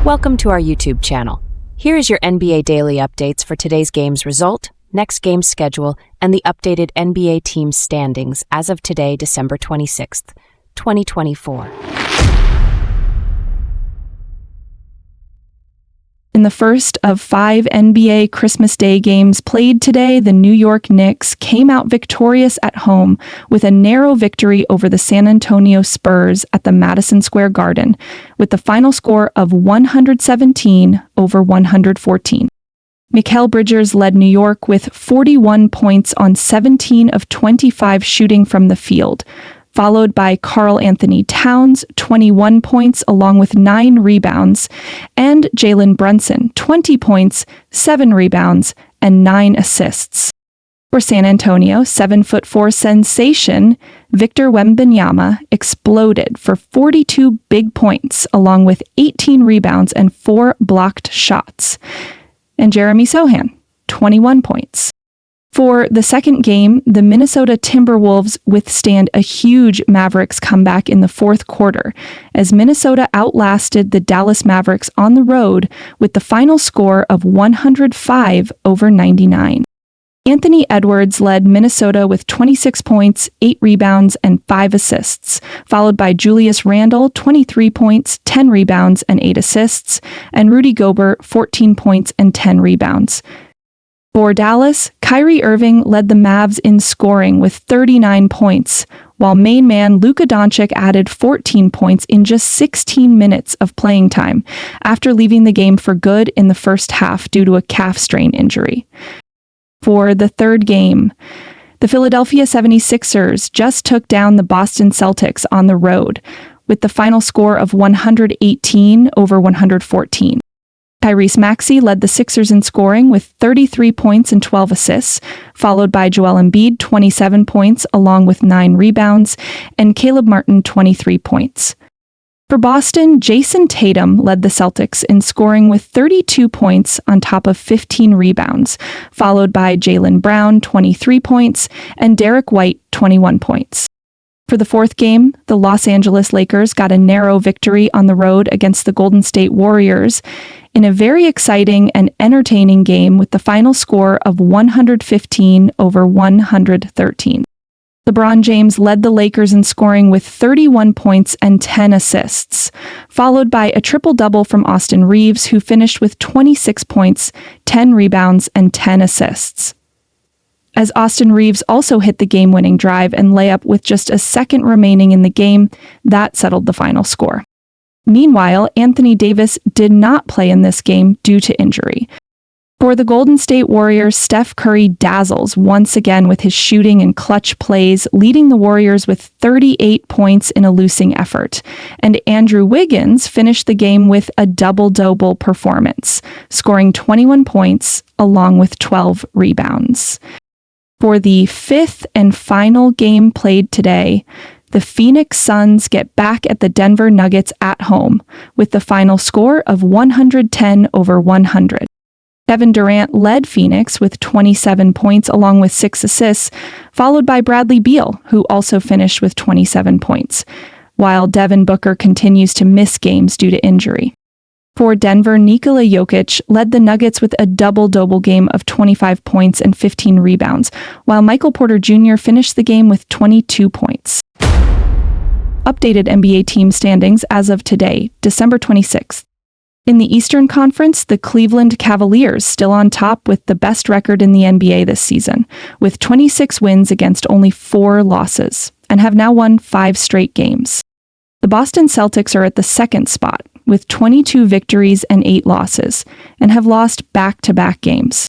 Welcome to our YouTube channel. Here is your NBA daily updates for today's game's result, next game's schedule, and the updated NBA team standings as of today, December 26th, 2024. In the first of 5 NBA Christmas Day games played today, the New York Knicks came out victorious at home with a narrow victory over the San Antonio Spurs at the Madison Square Garden, with the final score of 117-114. Mikal Bridges led New York with 41 points on 17 of 25 shooting from the field, followed by Karl Anthony Towns, 21 points along with 9 rebounds, and Jalen Brunson, 20 points, 7 rebounds, and 9 assists. For San Antonio, 7'4" sensation Victor Wembanyama exploded for 42 big points along with 18 rebounds and 4 blocked shots. And Jeremy Sohan, 21 points. For the second game, the Minnesota Timberwolves withstand a huge Mavericks comeback in the fourth quarter, as Minnesota outlasted the Dallas Mavericks on the road with the final score of 105-99. Anthony Edwards led Minnesota with 26 points, 8 rebounds, and 5 assists, followed by Julius Randle, 23 points, 10 rebounds, and 8 assists, and Rudy Gobert, 14 points and 10 rebounds. For Dallas, Kyrie Irving led the Mavs in scoring with 39 points, while main man Luka Doncic added 14 points in just 16 minutes of playing time after leaving the game for good in the first half due to a calf strain injury. For the third game, the Philadelphia 76ers just took down the Boston Celtics on the road with the final score of 118-114. Tyrese Maxey led the Sixers in scoring with 33 points and 12 assists, followed by Joel Embiid, 27 points, along with 9 rebounds, and Caleb Martin, 23 points. For Boston, Jason Tatum led the Celtics in scoring with 32 points on top of 15 rebounds, followed by Jaylen Brown, 23 points, and Derek White, 21 points. For the fourth game, the Los Angeles Lakers got a narrow victory on the road against the Golden State Warriors in a very exciting and entertaining game with the final score of 115-113. LeBron James led the Lakers in scoring with 31 points and 10 assists, followed by a triple-double from Austin Reeves, who finished with 26 points, 10 rebounds, and 10 assists. As Austin Reeves also hit the game-winning drive and layup with just a second remaining in the game, that settled the final score. Meanwhile, Anthony Davis did not play in this game due to injury. For the Golden State Warriors, Steph Curry dazzles once again with his shooting and clutch plays, leading the Warriors with 38 points in a losing effort. And Andrew Wiggins finished the game with a double-double performance, scoring 21 points along with 12 rebounds. For the fifth and final game played today, the Phoenix Suns get back at the Denver Nuggets at home with the final score of 110-100. Kevin Durant led Phoenix with 27 points along with 6 assists, followed by Bradley Beal, who also finished with 27 points, while Devin Booker continues to miss games due to injury. For Denver, Nikola Jokic led the Nuggets with a double-double game of 25 points and 15 rebounds, while Michael Porter Jr. finished the game with 22 points. Updated NBA team standings as of today, December 26th. In the Eastern Conference, the Cleveland Cavaliers still on top with the best record in the NBA this season, with 26 wins against only 4 losses, and have now won 5 straight games. The Boston Celtics are at the second spot, with 22 victories and 8 losses, and have lost back-to-back games.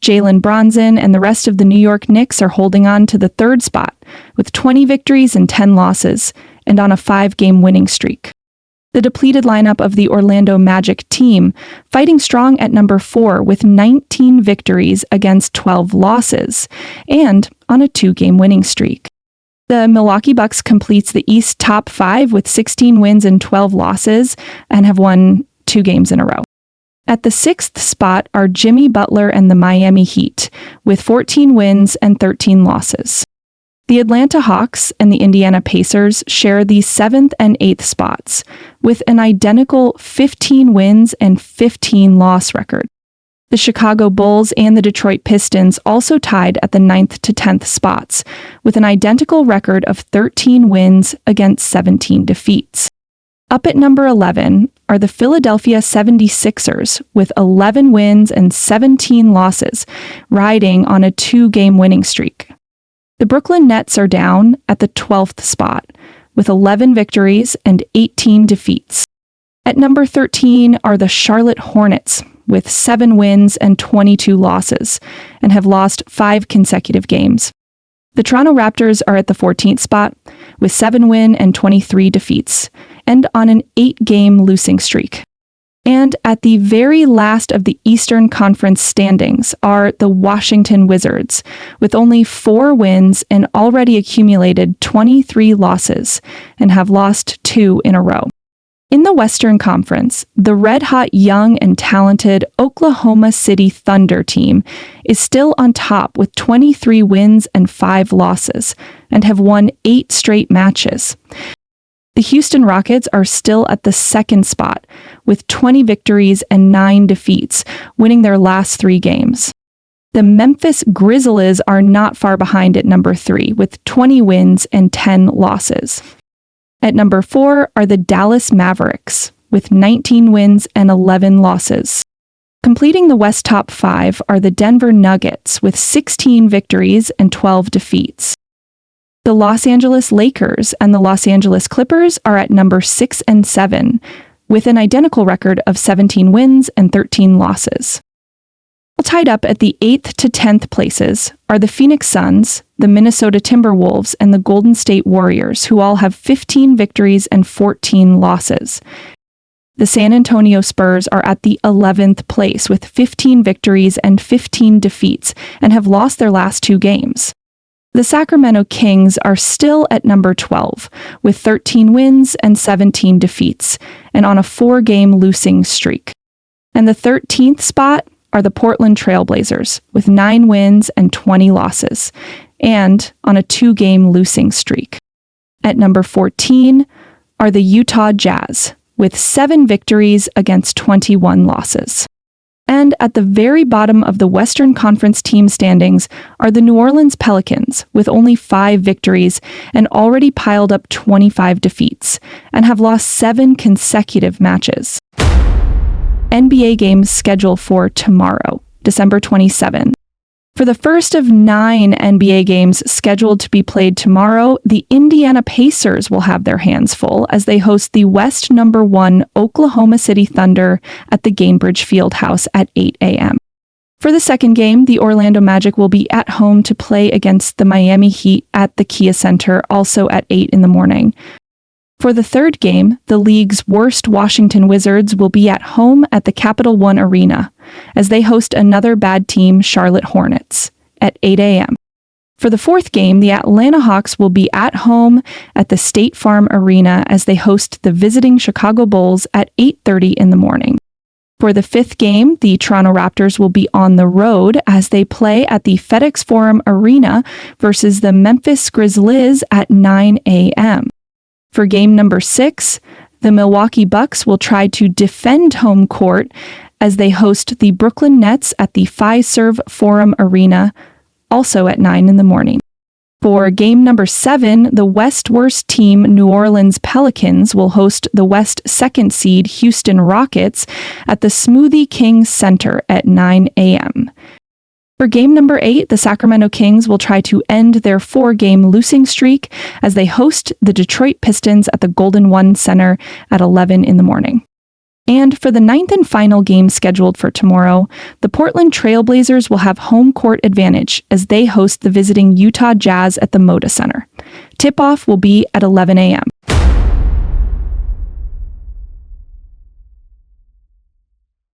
Jalen Brunson and the rest of the New York Knicks are holding on to the third spot, with 20 victories and 10 losses, and on a 5-game winning streak. The depleted lineup of the Orlando Magic team fighting strong at number 4 with 19 victories against 12 losses, and on a 2-game winning streak. The Milwaukee Bucks completes the East top 5 with 16 wins and 12 losses, and have won 2 games in a row. At the 6th spot are Jimmy Butler and the Miami Heat, with 14 wins and 13 losses. The Atlanta Hawks and the Indiana Pacers share the 7th and 8th spots, with an identical 15 wins and 15 loss record. The Chicago Bulls and the Detroit Pistons also tied at the 9th to 10th spots, with an identical record of 13 wins against 17 defeats. Up at number 11 are the Philadelphia 76ers, with 11 wins and 17 losses, riding on a 2-game winning streak. The Brooklyn Nets are down at the 12th spot, with 11 victories and 18 defeats. At number 13 are the Charlotte Hornets, with 7 wins and 22 losses, and have lost 5 consecutive games. The Toronto Raptors are at the 14th spot, with 7 wins and 23 defeats, and on an 8-game losing streak. And at the very last of the Eastern Conference standings are the Washington Wizards, with only 4 wins and already accumulated 23 losses, and have lost 2 in a row. In the Western Conference, the red-hot young and talented Oklahoma City Thunder team is still on top with 23 wins and 5 losses, and have won 8 straight matches. The Houston Rockets are still at the 2nd spot, with 20 victories and 9 defeats, winning their last 3 games. The Memphis Grizzlies are not far behind at number 3, with 20 wins and 10 losses. At number 4 are the Dallas Mavericks, with 19 wins and 11 losses. Completing the West top 5 are the Denver Nuggets, with 16 victories and 12 defeats. The Los Angeles Lakers and the Los Angeles Clippers are at number 6 and 7, with an identical record of 17 wins and 13 losses. Tied up at the 8th to 10th places are the Phoenix Suns, the Minnesota Timberwolves, and the Golden State Warriors, who all have 15 victories and 14 losses. The San Antonio Spurs are at the 11th place with 15 victories and 15 defeats, and have lost their last 2 games. The Sacramento Kings are still at number 12, with 13 wins and 17 defeats, and on a 4-game losing streak. And the 13th spot are the Portland Trail Blazers, with 9 wins and 20 losses, and on a 2-game losing streak. At number 14 are the Utah Jazz, with 7 victories against 21 losses. And at the very bottom of the Western Conference team standings are the New Orleans Pelicans, with only 5 victories and already piled up 25 defeats, and have lost 7 consecutive matches. NBA games scheduled for tomorrow, December 27. For the first of 9 NBA games scheduled to be played tomorrow, the Indiana Pacers will have their hands full as they host the West number 1 Oklahoma City Thunder at the Gainbridge Fieldhouse at 8 a.m. For the second game, the Orlando Magic will be at home to play against the Miami Heat at the Kia Center, also at 8 in the morning. For the third game, the league's worst Washington Wizards will be at home at the Capital One Arena as they host another bad team, Charlotte Hornets, at 8 a.m. For the fourth game, the Atlanta Hawks will be at home at the State Farm Arena as they host the visiting Chicago Bulls at 8:30 in the morning. For the fifth game, the Toronto Raptors will be on the road as they play at the FedEx Forum Arena versus the Memphis Grizzlies at 9 a.m. For game number 6, the Milwaukee Bucks will try to defend home court as they host the Brooklyn Nets at the Fiserv Forum Arena, also at 9 in the morning. For game number 7, the West worst team New Orleans Pelicans will host the West second seed Houston Rockets at the Smoothie King Center at 9 a.m. For game number 8, the Sacramento Kings will try to end their 4-game losing streak as they host the Detroit Pistons at the Golden One Center at 11 in the morning. And for the 9th and final game scheduled for tomorrow, the Portland Trail Blazers will have home court advantage as they host the visiting Utah Jazz at the Moda Center. Tip-off will be at 11 a.m.